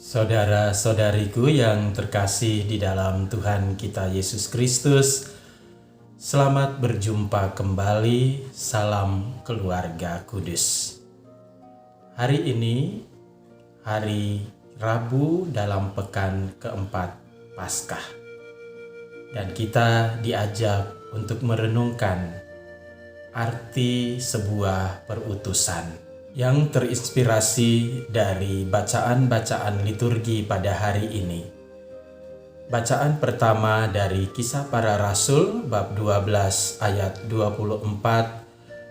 Saudara-saudariku yang terkasih di dalam Tuhan kita Yesus Kristus, selamat berjumpa kembali. Salam keluarga kudus. Hari ini, hari Rabu dalam pekan keempat Paskah, dan kita diajak untuk merenungkan arti sebuah perutusan yang terinspirasi dari bacaan-bacaan liturgi pada hari ini. Bacaan pertama dari Kisah Para Rasul bab 12 ayat 24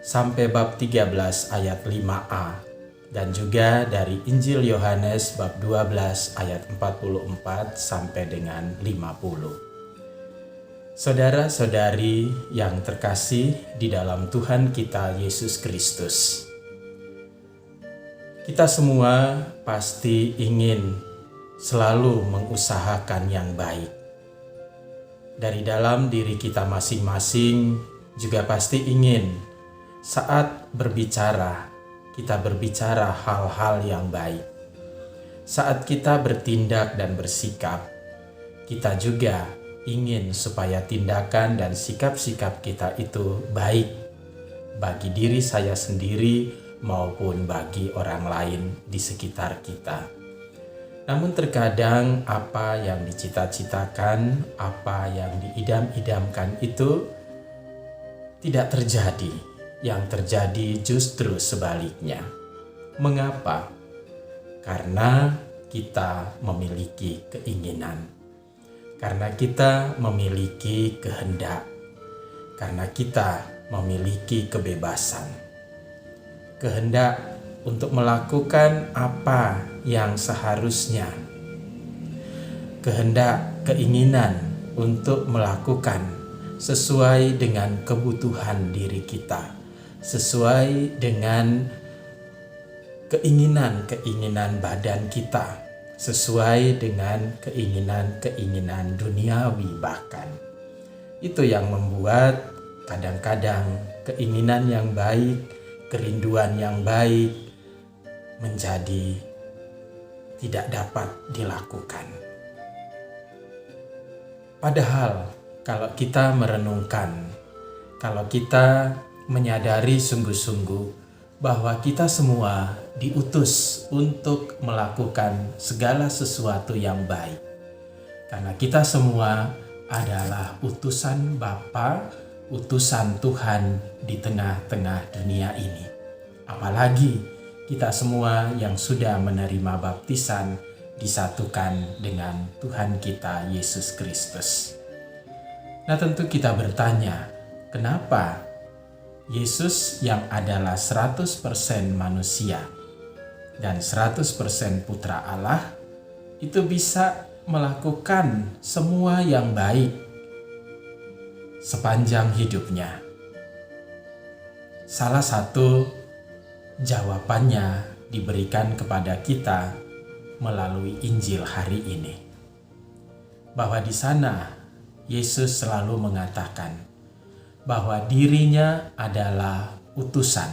sampai bab 13 ayat 5a, dan juga dari Injil Yohanes bab 12 ayat 44 sampai dengan 50. Saudara-saudari yang terkasih di dalam Tuhan kita Yesus Kristus, kita semua pasti ingin selalu mengusahakan yang baik. Dari dalam diri kita masing-masing juga pasti ingin saat berbicara, kita berbicara hal-hal yang baik. Saat kita bertindak dan bersikap, kita juga ingin supaya tindakan dan sikap-sikap kita itu baik bagi diri saya sendiri maupun bagi orang lain di sekitar kita. Namun terkadang apa yang dicita-citakan, apa yang diidam-idamkan itu tidak terjadi. Yang terjadi justru sebaliknya. Mengapa? Karena kita memiliki keinginan. Karena kita memiliki kehendak. Karena kita memiliki kebebasan. Kehendak untuk melakukan apa yang seharusnya, kehendak, keinginan untuk melakukan sesuai dengan kebutuhan diri kita, sesuai dengan keinginan badan kita, sesuai dengan keinginan duniawi bahkan. Itu yang membuat kadang-kadang keinginan yang baik, kerinduan yang baik menjadi tidak dapat dilakukan. Padahal kalau kita merenungkan, kalau kita menyadari sungguh-sungguh bahwa kita semua diutus untuk melakukan segala sesuatu yang baik. Karena kita semua adalah utusan Bapa, utusan Tuhan di tengah-tengah dunia ini. Apalagi kita semua yang sudah menerima baptisan disatukan dengan Tuhan kita Yesus Kristus. Nah, tentu kita bertanya, kenapa Yesus yang adalah 100% manusia dan 100% putra Allah itu bisa melakukan semua yang baik sepanjang hidupnya? Salah satu jawabannya diberikan kepada kita melalui Injil hari ini. Bahwa di sana Yesus selalu mengatakan bahwa dirinya adalah utusan.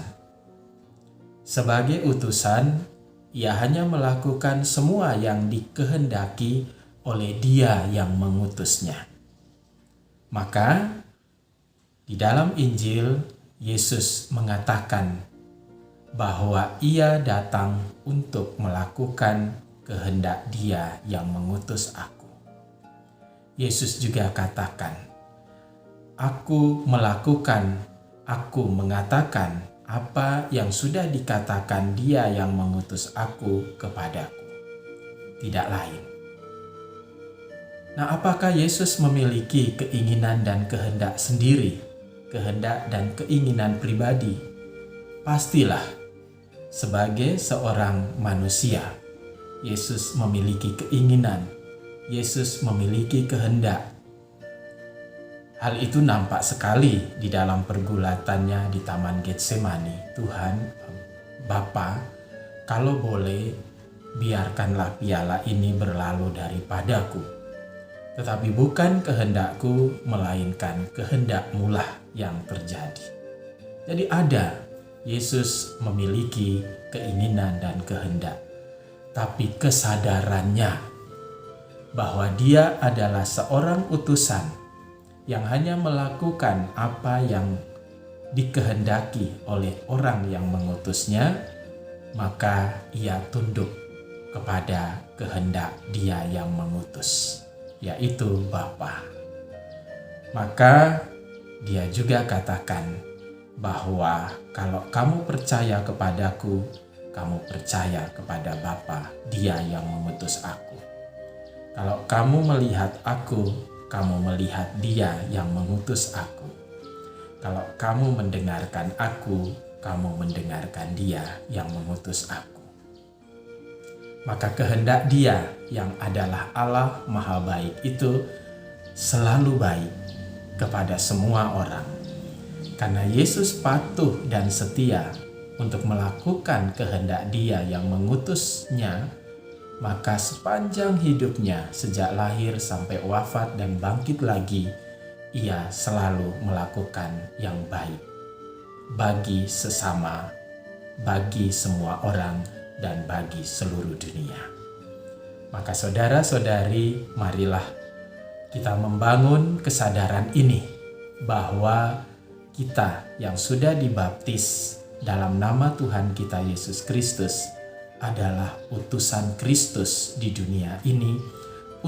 Sebagai utusan, ia hanya melakukan semua yang dikehendaki oleh Dia yang mengutusnya. Maka di dalam Injil, Yesus mengatakan bahwa ia datang untuk melakukan kehendak Dia yang mengutus aku. Yesus juga katakan, aku mengatakan apa yang sudah dikatakan Dia yang mengutus aku kepadaku, tidak lain. Nah, apakah Yesus memiliki keinginan dan kehendak sendiri, kehendak dan keinginan pribadi? Pastilah. Sebagai seorang manusia, Yesus memiliki keinginan, Yesus memiliki kehendak. Hal itu nampak sekali di dalam pergulatannya di Taman Getsemani. Tuhan, Bapa, kalau boleh, biarkanlah piala ini berlalu daripadaku. Tetapi bukan kehendakku, melainkan kehendak-Mu lah yang terjadi. Jadi Yesus memiliki keinginan dan kehendak. tapi kesadarannya bahwa dia adalah seorang utusan yang hanya melakukan apa yang dikehendaki oleh orang yang mengutusnya, maka ia tunduk kepada kehendak dia yang mengutus, yaitu Bapa. Maka dia juga katakan bahwa kalau kamu percaya kepadaku, kamu percaya kepada Bapa, dia yang mengutus aku. Kalau kamu melihat aku, kamu melihat dia yang mengutus aku. Kalau kamu mendengarkan aku, kamu mendengarkan dia yang mengutus aku. Maka kehendak dia yang adalah Allah Maha Baik itu selalu baik kepada semua orang. Karena Yesus patuh dan setia untuk melakukan kehendak dia yang mengutusnya, maka sepanjang hidupnya sejak lahir sampai wafat dan bangkit lagi, ia selalu melakukan yang baik bagi sesama, bagi semua orang, dan bagi seluruh dunia. Maka saudara-saudari, marilah kita membangun kesadaran ini bahwa kita yang sudah dibaptis dalam nama Tuhan kita Yesus Kristus adalah utusan Kristus di dunia ini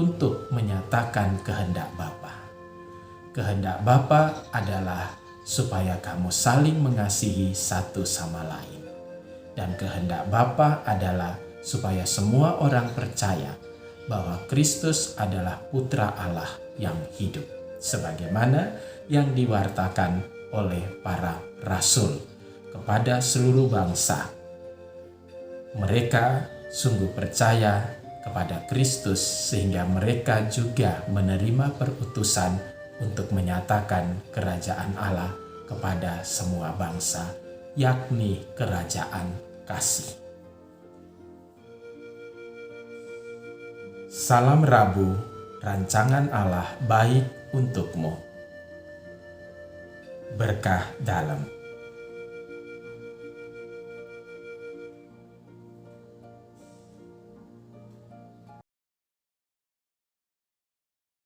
untuk menyatakan kehendak Bapa. Kehendak Bapa adalah supaya kamu saling mengasihi satu sama lain. Dan kehendak Bapa adalah supaya semua orang percaya bahwa Kristus adalah Putra Allah yang hidup, sebagaimana yang diwartakan oleh para rasul kepada seluruh bangsa. Mereka sungguh percaya kepada Kristus sehingga mereka juga menerima perutusan untuk menyatakan kerajaan Allah kepada semua bangsa, yakni kerajaan kasih. Salam Rabu, rancangan Allah baik untukmu. Berkah dalam.